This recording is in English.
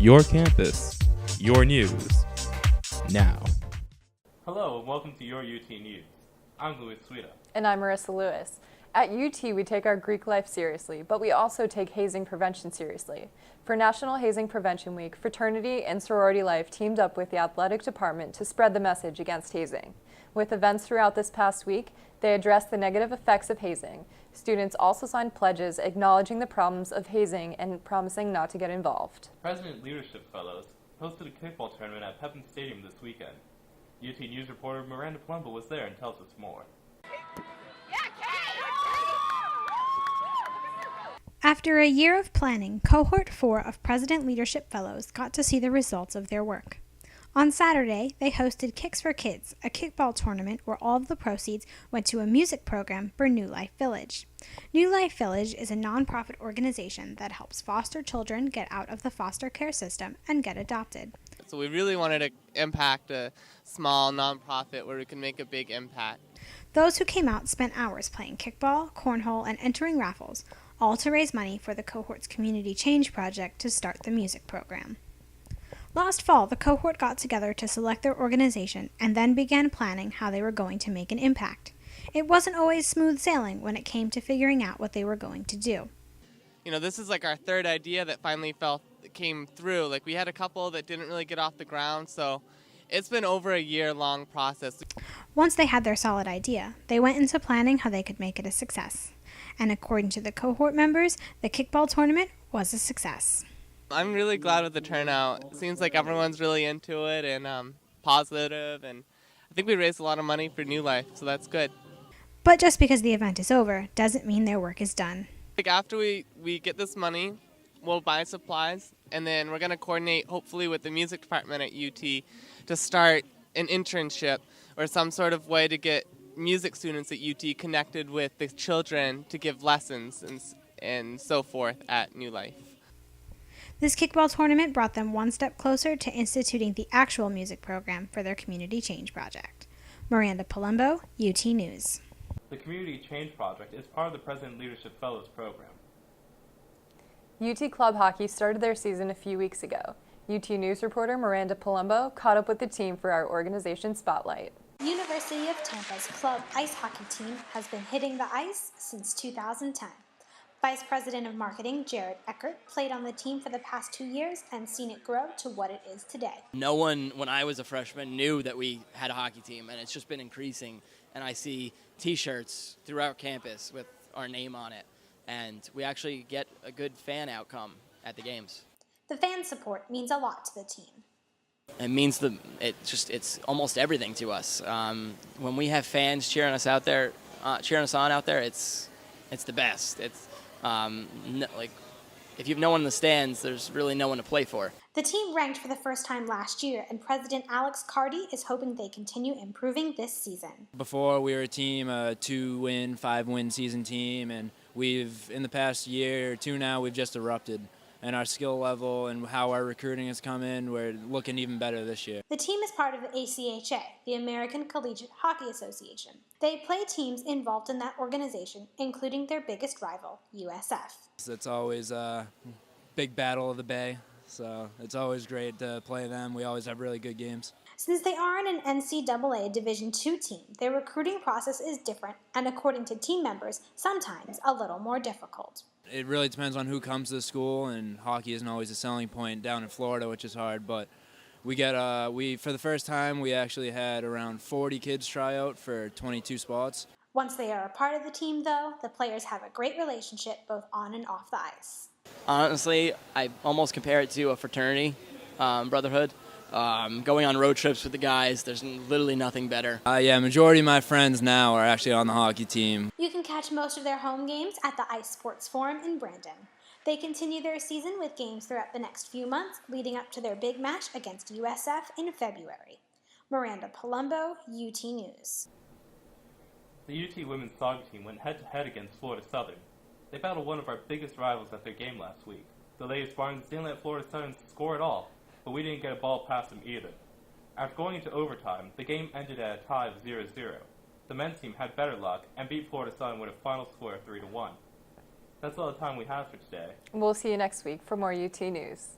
Your campus, your news, now. Hello and welcome to your UT News. I'm Louis Suida. And I'm Marissa Lewis. At UT, we take our Greek life seriously, but we also take hazing prevention seriously. For National Hazing Prevention Week, Fraternity and Sorority Life teamed up with the athletic department to spread the message against hazing. With events throughout this past week, they addressed the negative effects of hazing. Students also signed pledges acknowledging the problems of hazing and promising not to get involved. President Leadership Fellows hosted a kickball tournament at Pepin Stadium this weekend. UT News reporter Miranda Palumbo was there and tells us more. After a year of planning, Cohort 4 of President Leadership Fellows got to see the results of their work. On Saturday, they hosted Kicks for Kids, a kickball tournament where all of the proceeds went to a music program for New Life Village. New Life Village is a nonprofit organization that helps foster children get out of the foster care system and get adopted. So we really wanted to impact a small nonprofit where we can make a big impact. Those who came out spent hours playing kickball, cornhole, and entering raffles, all to raise money for the cohort's Community Change Project to start the music program. Last fall, the cohort got together to select their organization and then began planning how they were going to make an impact. It wasn't always smooth sailing when it came to figuring out what they were going to do. You know, this is like our third idea that finally came through. Like, we had a couple that didn't really get off the ground, so it's been over a year-long process. Once they had their solid idea, they went into planning how they could make it a success. And according to the cohort members, the kickball tournament was a success. I'm really glad with the turnout. It seems like everyone's really into it and positive, and I think we raised a lot of money for New Life, so that's good. But just because the event is over doesn't mean their work is done. Like, after we get this money, we'll buy supplies, and then we're going to coordinate, hopefully, with the music department at UT to start an internship or some sort of way to get music students at UT connected with the children to give lessons and so forth at New Life. This kickball tournament brought them one step closer to instituting the actual music program for their Community Change Project. Miranda Palumbo, UT News. The Community Change Project is part of the President Leadership Fellows program. UT Club Hockey started their season a few weeks ago. UT News reporter Miranda Palumbo caught up with the team for our organization spotlight. University of Tampa's club ice hockey team has been hitting the ice since 2010. Vice President of Marketing Jared Eckert played on the team for the past 2 years and seen it grow to what it is today. No one, when I was a freshman, knew that we had a hockey team, and it's just been increasing. And I see T-shirts throughout campus with our name on it, and we actually get a good fan outcome at the games. The fan support means a lot to the team. It means it's almost everything to us. When we have fans cheering us out there, cheering us on out there, it's the best. It's if you have no one in the stands, there's really no one to play for. The team ranked for the first time last year, and President Alex Carty is hoping they continue improving this season. Before, we were a team, a 2-win, 5-win season team, and in the past year or two now, we've just erupted. And our skill level and how our recruiting has come in, we're looking even better this year. The team is part of the ACHA, the American Collegiate Hockey Association. They play teams involved in that organization, including their biggest rival, USF. It's always a big battle of the Bay, so it's always great to play them. We always have really good games. Since they aren't an NCAA Division II team, their recruiting process is different and, according to team members, sometimes a little more difficult. It really depends on who comes to the school, and hockey isn't always a selling point down in Florida, which is hard. But for the first time, we actually had around 40 kids try out for 22 spots. Once they are a part of the team, though, the players have a great relationship both on and off the ice. Honestly, I almost compare it to a fraternity, brotherhood. Going on road trips with the guys, there's literally nothing better. Majority of my friends now are actually on the hockey team. You can catch most of their home games at the Ice Sports Forum in Brandon. They continue their season with games throughout the next few months, leading up to their big match against USF in February. Miranda Palumbo, UT News. The UT women's soccer team went head-to-head against Florida Southern. They battled one of our biggest rivals at their game last week. The ladies Barnes didn't let Florida Southern score at all, but we didn't get a ball past them either. After going into overtime, the game ended at a tie of 0-0. The men's team had better luck and beat Florida Southern with a final score of 3-1. That's all the time we have for today. We'll see you next week for more UT News.